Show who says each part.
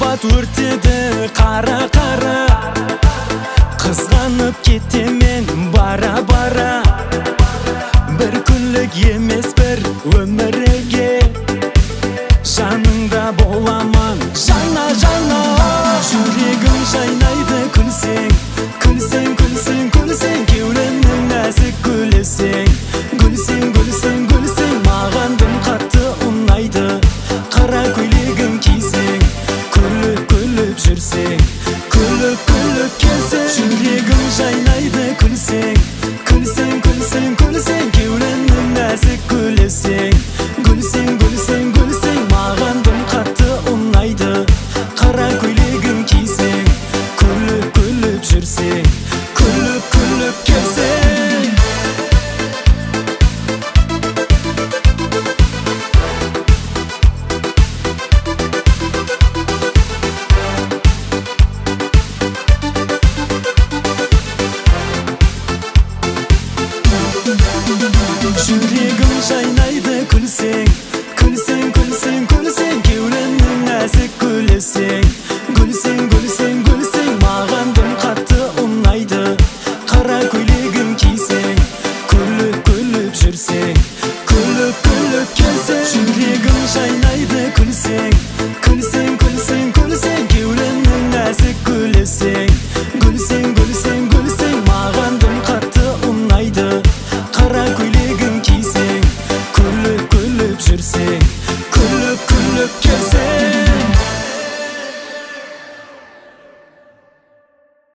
Speaker 1: Mahabbat örtedi qara Kızganıp ketemen bara Bir kunlik emes bir ömürge Janыңda bolamam jana Жүрегім жайнайды күлсең Кеуленің нәзік күлесең Гүлсең Маған дым қатты ұнайды Қара көйлегін кисең Күліп жүрсең Күліп келсең Жүрегім жайнайды күлсең Кеуленің нәзік күлесең Гүлсең Маған дым қатты ұнайды Қара көйлегін кисең Күліп жүрсең Күліп келсең Жүрегім жайнайды күлсең Кеуленің нәзік күлесең Гүлсең